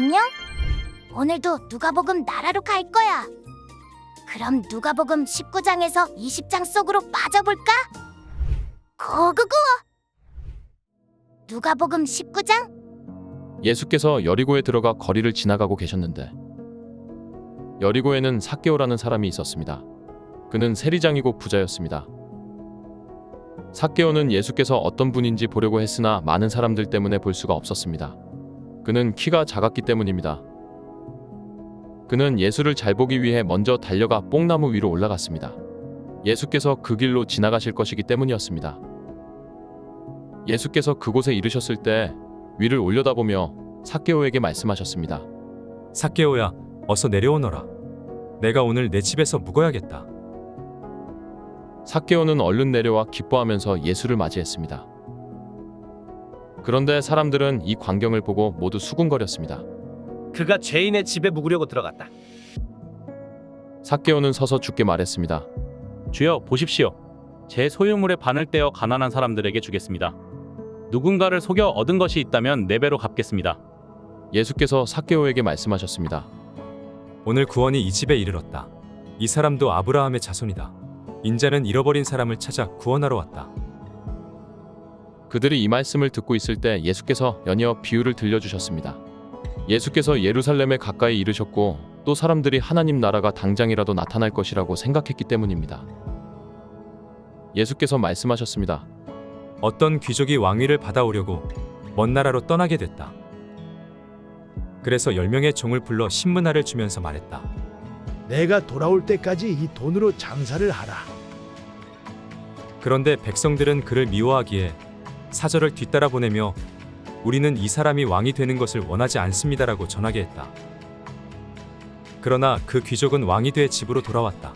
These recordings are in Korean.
안녕? 오늘도 누가복음 나라로 갈 거야. 그럼 누가복음 19장에서 20장 속으로 빠져볼까? 고고고! 누가복음 19장? 예수께서 여리고에 들어가 거리를 지나가고 계셨는데 여리고에는 삭개오라는 사람이 있었습니다. 그는 세리장이고 부자였습니다. 삭개오는 예수께서 어떤 분인지 보려고 했으나 많은 사람들 때문에 볼 수가 없었습니다. 그는 키가 작았기 때문입니다. 그는 예수를 잘 보기 위해 먼저 달려가 뽕나무 위로 올라갔습니다. 예수께서 그 길로 지나가실 것이기 때문이었습니다. 예수께서 그곳에 이르셨을 때 위를 올려다보며 삭개오에게 말씀하셨습니다. 삭개오야, 어서 내려오너라. 내가 오늘 내 집에서 묵어야겠다. 삭개오는 얼른 내려와 기뻐하면서 예수를 맞이했습니다. 그런데 사람들은 이 광경을 보고 모두 수군거렸습니다. 그가 죄인의 집에 묵으려고 들어갔다. 삭개오는 서서 주께 말했습니다. 주여 보십시오. 제 소유물의 반을 떼어 가난한 사람들에게 주겠습니다. 누군가를 속여 얻은 것이 있다면 4배로 갚겠습니다. 예수께서 삭개오에게 말씀하셨습니다. 오늘 구원이 이 집에 이르렀다. 이 사람도 아브라함의 자손이다. 인자는 잃어버린 사람을 찾아 구원하러 왔다. 그들이 이 말씀을 듣고 있을 때 예수께서 연이어 비유를 들려주셨습니다. 예수께서 예루살렘에 가까이 이르셨고 또 사람들이 하나님 나라가 당장이라도 나타날 것이라고 생각했기 때문입니다. 예수께서 말씀하셨습니다. 어떤 귀족이 왕위를 받아오려고 먼 나라로 떠나게 됐다. 그래서 10명의 종을 불러 신문하를 주면서 말했다. 내가 돌아올 때까지 이 돈으로 장사를 하라. 그런데 백성들은 그를 미워하기에 사절을 뒤따라 보내며 우리는 이 사람이 왕이 되는 것을 원하지 않습니다라고 전하게 했다. 그러나 그 귀족은 왕이 돼 집으로 돌아왔다.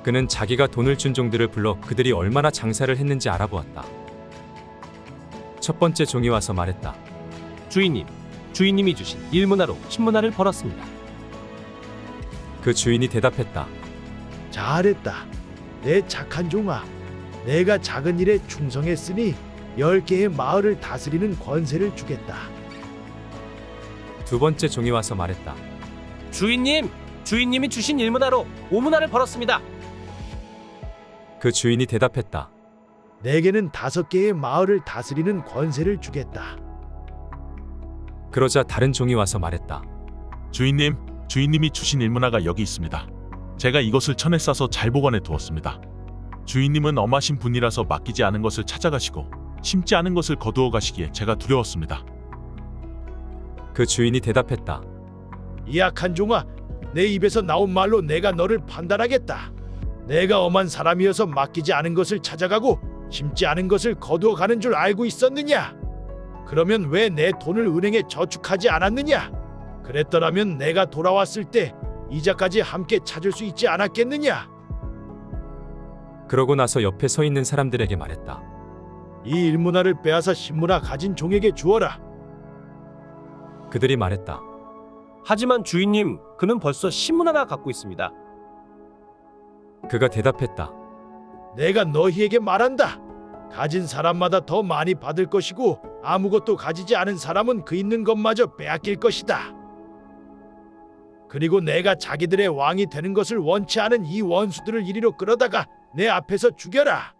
그는 자기가 돈을 준 종들을 불러 그들이 얼마나 장사를 했는지 알아보았다. 첫 번째 종이 와서 말했다. 주인님, 주인님이 주신 일문화로 10문화를 벌었습니다. 그 주인이 대답했다. 잘했다. 내 착한 종아. 내가 작은 일에 충성했으니 10개의 마을을 다스리는 권세를 주겠다. 두 번째 종이 와서 말했다. 주인님, 주인님이 주신 일문화로 5문화를 벌었습니다. 그 주인이 대답했다. 내게는 5개의 마을을 다스리는 권세를 주겠다. 그러자 다른 종이 와서 말했다. 주인님, 주인님이 주신 일문화가 여기 있습니다. 제가 이것을 천에 싸서 잘 보관해 두었습니다. 주인님은 엄하신 분이라서 맡기지 않은 것을 찾아가시고 심지 않은 것을 거두어 가시기에 제가 두려웠습니다. 그 주인이 대답했다. 이 악한 종아, 내 입에서 나온 말로 내가 너를 판단하겠다. 내가 엄한 사람이어서 맡기지 않은 것을 찾아가고 심지 않은 것을 거두어 가는 줄 알고 있었느냐? 그러면 왜 내 돈을 은행에 저축하지 않았느냐? 그랬더라면 내가 돌아왔을 때 이자까지 함께 찾을 수 있지 않았겠느냐? 그러고 나서 옆에 서 있는 사람들에게 말했다. 이 일문화를 빼앗아 10문화 가진 종에게 주어라. 그들이 말했다. 하지만 주인님, 그는 벌써 10문화나 갖고 있습니다. 그가 대답했다. 내가 너희에게 말한다. 가진 사람마다 더 많이 받을 것이고 아무것도 가지지 않은 사람은 그 있는 것마저 빼앗길 것이다. 그리고 내가 자기들의 왕이 되는 것을 원치 않은 이 원수들을 이리로 끌어다가 내 앞에서 죽여라.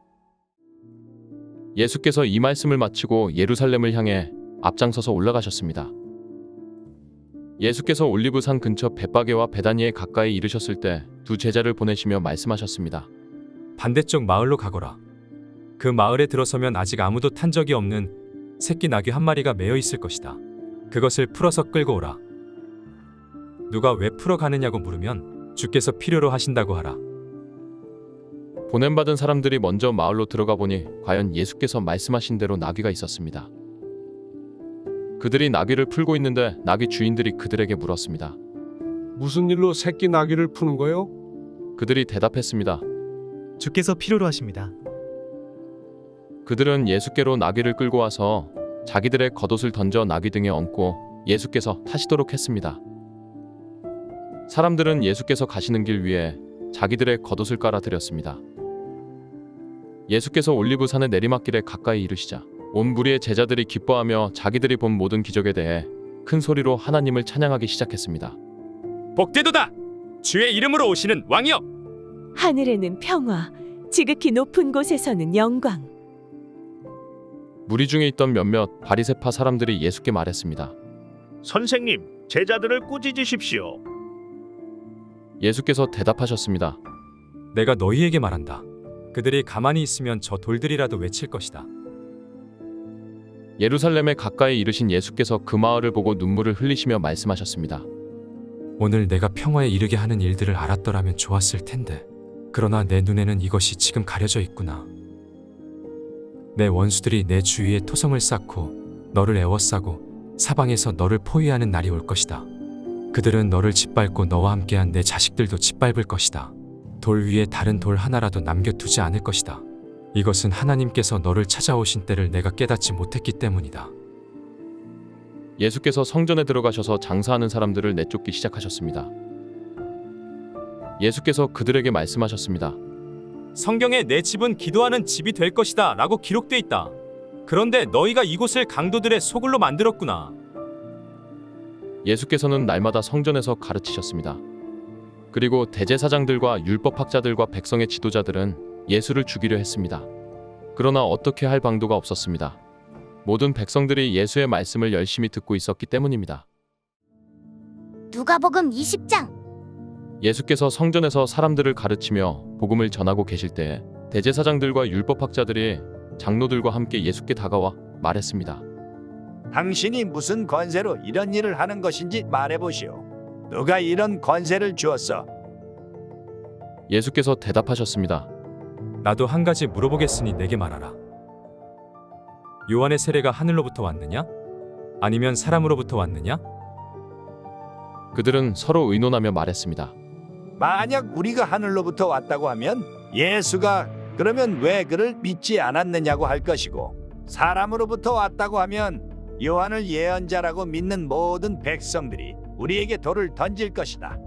예수께서 이 말씀을 마치고 예루살렘을 향해 앞장서서 올라가셨습니다. 예수께서 올리브산 근처 벳바게와 베다니에 가까이 이르셨을 때 두 제자를 보내시며 말씀하셨습니다. 반대쪽 마을로 가거라. 그 마을에 들어서면 아직 아무도 탄 적이 없는 새끼 나귀 한 마리가 매여 있을 것이다. 그것을 풀어서 끌고 오라. 누가 왜 풀어가느냐고 물으면 주께서 필요로 하신다고 하라. 보냄받은 사람들이 먼저 마을로 들어가 보니 과연 예수께서 말씀하신 대로 나귀가 있었습니다. 그들이 나귀를 풀고 있는데 나귀 주인들이 그들에게 물었습니다. 무슨 일로 새끼 나귀를 푸는 거요? 그들이 대답했습니다. 주께서 필요로 하십니다. 그들은 예수께로 나귀를 끌고 와서 자기들의 겉옷을 던져 나귀 등에 얹고 예수께서 타시도록 했습니다. 사람들은 예수께서 가시는 길 위에 자기들의 겉옷을 깔아드렸습니다. 예수께서 올리브산의 내리막길에 가까이 이르시자 온 무리의 제자들이 기뻐하며 자기들이 본 모든 기적에 대해 큰 소리로 하나님을 찬양하기 시작했습니다. 복되도다. 주의 이름으로 오시는 왕이여. 하늘에는 평화, 지극히 높은 곳에서는 영광. 무리 중에 있던 몇몇 바리새파 사람들이 예수께 말했습니다. 선생님, 제자들을 꾸짖으십시오. 예수께서 대답하셨습니다. 내가 너희에게 말한다. 그들이 가만히 있으면 저 돌들이라도 외칠 것이다. 예루살렘에 가까이 이르신 예수께서 그 마을을 보고 눈물을 흘리시며 말씀하셨습니다. 오늘 내가 평화에 이르게 하는 일들을 알았더라면 좋았을 텐데. 그러나 내 눈에는 이것이 지금 가려져 있구나. 내 원수들이 내 주위에 토성을 쌓고 너를 애워싸고 사방에서 너를 포위하는 날이 올 것이다. 그들은 너를 짓밟고 너와 함께한 내 자식들도 짓밟을 것이다. 돌 위에 다른 돌 하나라도 남겨두지 않을 것이다. 이것은 하나님께서 너를 찾아오신 때를 내가 깨닫지 못했기 때문이다. 예수께서 성전에 들어가셔서 장사하는 사람들을 내쫓기 시작하셨습니다. 예수께서 그들에게 말씀하셨습니다. 성경에 내 집은 기도하는 집이 될 것이다 라고 기록돼 있다. 그런데 너희가 이곳을 강도들의 소굴로 만들었구나. 예수께서는 날마다 성전에서 가르치셨습니다. 그리고 대제사장들과 율법학자들과 백성의 지도자들은 예수를 죽이려 했습니다. 그러나 어떻게 할 방도가 없었습니다. 모든 백성들이 예수의 말씀을 열심히 듣고 있었기 때문입니다. 누가복음 20장. 예수께서 성전에서 사람들을 가르치며 복음을 전하고 계실 때 대제사장들과 율법학자들이 장로들과 함께 예수께 다가와 말했습니다. 당신이 무슨 권세로 이런 일을 하는 것인지 말해보시오. 누가 이런 권세를 주었어? 예수께서 대답하셨습니다. 나도 한 가지 물어보겠으니 내게 말하라. 요한의 세례가 하늘로부터 왔느냐? 아니면 사람으로부터 왔느냐? 그들은 서로 의논하며 말했습니다. 만약 우리가 하늘로부터 왔다고 하면 예수가 그러면 왜 그를 믿지 않았느냐고 할 것이고, 사람으로부터 왔다고 하면 요한을 예언자라고 믿는 모든 백성들이 우리에게 돌을 던질 것이다.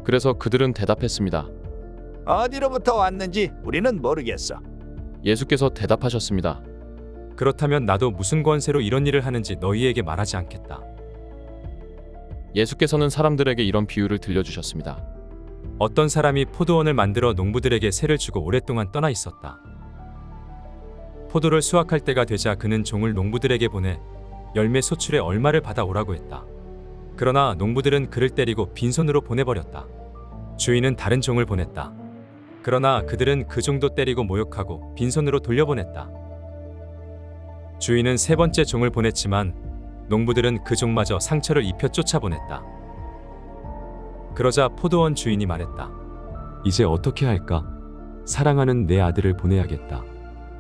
그래서 그들은 대답했습니다. 어디로부터 왔는지 우리는 모르겠어. 예수께서 대답하셨습니다. 그렇다면 나도 무슨 권세로 이런 일을 하는지 너희에게 말하지 않겠다. 예수께서는 사람들에게 이런 비유를 들려주셨습니다. 어떤 사람이 포도원을 만들어 농부들에게 세를 주고 오랫동안 떠나 있었다. 포도를 수확할 때가 되자 그는 종을 농부들에게 보내 열매 소출의 얼마를 받아오라고 했다. 그러나 농부들은 그를 때리고 빈손으로 보내버렸다. 주인은 다른 종을 보냈다. 그러나 그들은 그 종도 때리고 모욕하고 빈손으로 돌려보냈다. 주인은 세 번째 종을 보냈지만 농부들은 그 종마저 상처를 입혀 쫓아보냈다. 그러자 포도원 주인이 말했다. 이제 어떻게 할까? 사랑하는 내 아들을 보내야겠다.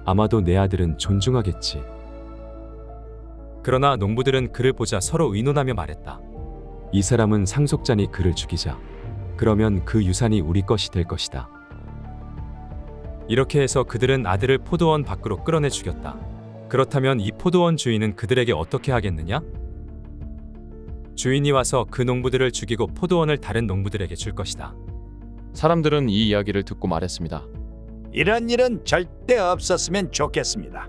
아마도 내 아들은 존중하겠지. 그러나 농부들은 그를 보자 서로 의논하며 말했다. 이 사람은 상속자니 그를 죽이자. 그러면 그 유산이 우리 것이 될 것이다. 이렇게 해서 그들은 아들을 포도원 밖으로 끌어내 죽였다. 그렇다면 이 포도원 주인은 그들에게 어떻게 하겠느냐? 주인이 와서 그 농부들을 죽이고 포도원을 다른 농부들에게 줄 것이다. 사람들은 이 이야기를 듣고 말했습니다. 이런 일은 절대 없었으면 좋겠습니다.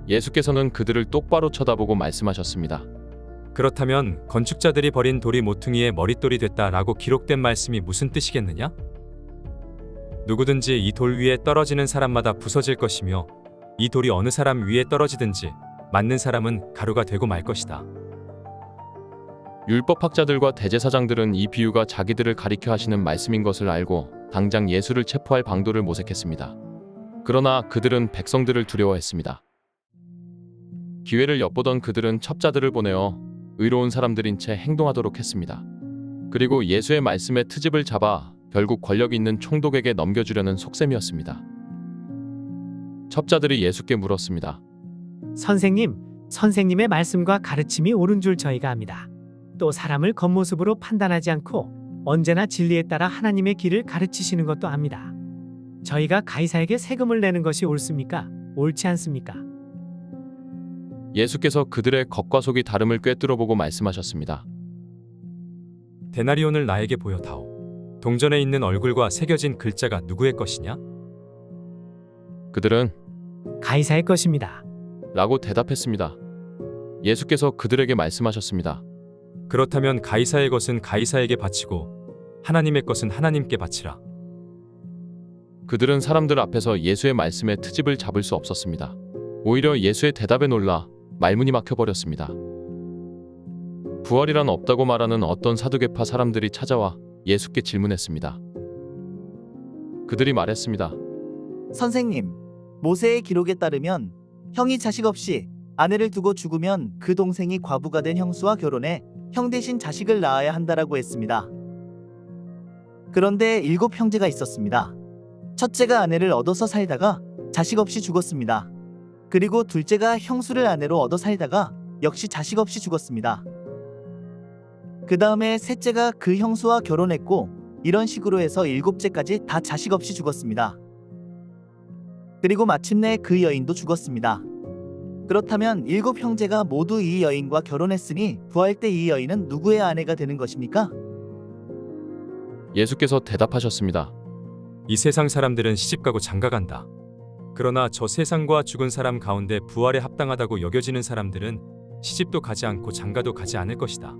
예수께서는 그들을 똑바로 쳐다보고 말씀하셨습니다. 그렇다면 건축자들이 버린 돌이 모퉁이의 머릿돌이 됐다라고 기록된 말씀이 무슨 뜻이겠느냐? 누구든지 이 돌 위에 떨어지는 사람마다 부서질 것이며 이 돌이 어느 사람 위에 떨어지든지 맞는 사람은 가루가 되고 말 것이다. 율법학자들과 대제사장들은 이 비유가 자기들을 가리켜 하시는 말씀인 것을 알고 당장 예수를 체포할 방도를 모색했습니다. 그러나 그들은 백성들을 두려워했습니다. 기회를 엿보던 그들은 첩자들을 보내어 의로운 사람들인 채 행동하도록 했습니다. 그리고 예수의 말씀에 트집을 잡아 결국 권력 있는 총독에게 넘겨주려는 속셈이었습니다. 첩자들이 예수께 물었습니다. 선생님, 선생님의 말씀과 가르침이 옳은 줄 저희가 압니다. 또 사람을 겉모습으로 판단하지 않고 언제나 진리에 따라 하나님의 길을 가르치시는 것도 압니다. 저희가 가이사에게 세금을 내는 것이 옳습니까? 옳지 않습니까? 예수께서 그들의 겉과 속이 다름을 꿰뚫어보고 말씀하셨습니다. 데나리온을 나에게 보여다오. 동전에 있는 얼굴과 새겨진 글자가 누구의 것이냐? 그들은 가이사의 것입니다. 라고 대답했습니다. 예수께서 그들에게 말씀하셨습니다. 그렇다면 가이사의 것은 가이사에게 바치고 하나님의 것은 하나님께 바치라. 그들은 사람들 앞에서 예수의 말씀에 트집을 잡을 수 없었습니다. 오히려 예수의 대답에 놀라 말문이 막혀버렸습니다. 부활이란 없다고 말하는 어떤 사두개파 사람들이 찾아와 예수께 질문했습니다. 그들이 말했습니다. 선생님, 모세의 기록에 따르면 형이 자식 없이 아내를 두고 죽으면 그 동생이 과부가 된 형수와 결혼해 형 대신 자식을 낳아야 한다라고 했습니다. 그런데 7 형제가 있었습니다. 첫째가 아내를 얻어서 살다가 자식 없이 죽었습니다. 그리고 둘째가 형수를 아내로 얻어 살다가 역시 자식 없이 죽었습니다. 그 다음에 셋째가 그 형수와 결혼했고 이런 식으로 해서 7째까지 다 자식 없이 죽었습니다. 그리고 마침내 그 여인도 죽었습니다. 그렇다면 7 형제가 모두 이 여인과 결혼했으니 부활 때 이 여인은 누구의 아내가 되는 것입니까? 예수께서 대답하셨습니다. 이 세상 사람들은 시집가고 장가간다. 그러나 저 세상과 죽은 사람 가운데 부활에 합당하다고 여겨지는 사람들은 시집도 가지 않고 장가도 가지 않을 것이다.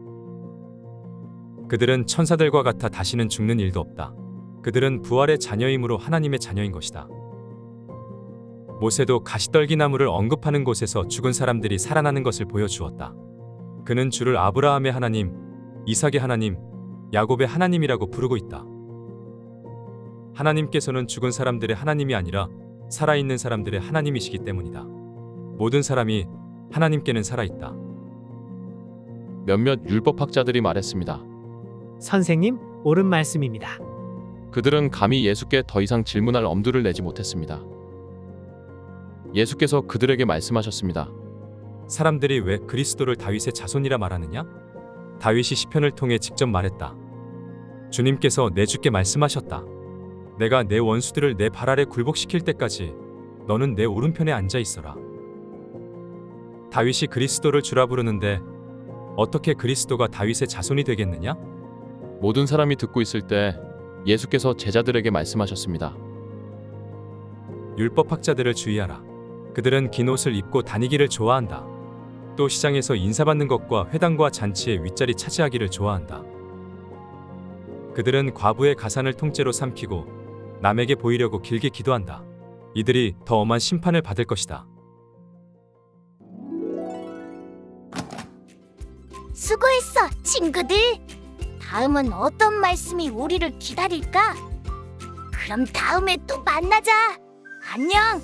그들은 천사들과 같아 다시는 죽는 일도 없다. 그들은 부활의 자녀이므로 하나님의 자녀인 것이다. 모세도 가시떨기나무를 언급하는 곳에서 죽은 사람들이 살아나는 것을 보여주었다. 그는 주를 아브라함의 하나님, 이삭의 하나님, 야곱의 하나님이라고 부르고 있다. 하나님께서는 죽은 사람들의 하나님이 아니라 살아있는 사람들의 하나님이시기 때문이다. 모든 사람이 하나님께는 살아있다. 몇몇 율법학자들이 말했습니다. 선생님, 옳은 말씀입니다. 그들은 감히 예수께 더 이상 질문할 엄두를 내지 못했습니다. 예수께서 그들에게 말씀하셨습니다. 사람들이 왜 그리스도를 다윗의 자손이라 말하느냐? 다윗이 시편을 통해 직접 말했다. 주님께서 내 주께 말씀하셨다. 내가 내 원수들을 내 발 아래 굴복시킬 때까지 너는 내 오른편에 앉아 있어라. 다윗이 그리스도를 주라 부르는데 어떻게 그리스도가 다윗의 자손이 되겠느냐? 모든 사람이 듣고 있을 때 예수께서 제자들에게 말씀하셨습니다. 율법학자들을 주의하라. 그들은 긴 옷을 입고 다니기를 좋아한다. 또 시장에서 인사받는 것과 회당과 잔치의 윗자리 차지하기를 좋아한다. 그들은 과부의 가산을 통째로 삼키고 남에게 보이려고 길게 기도한다. 이들이 더 엄한 심판을 받을 것이다. 수고했어, 친구들. 다음은 어떤 말씀이 우리를 기다릴까? 그럼 다음에 또 만나자. 안녕.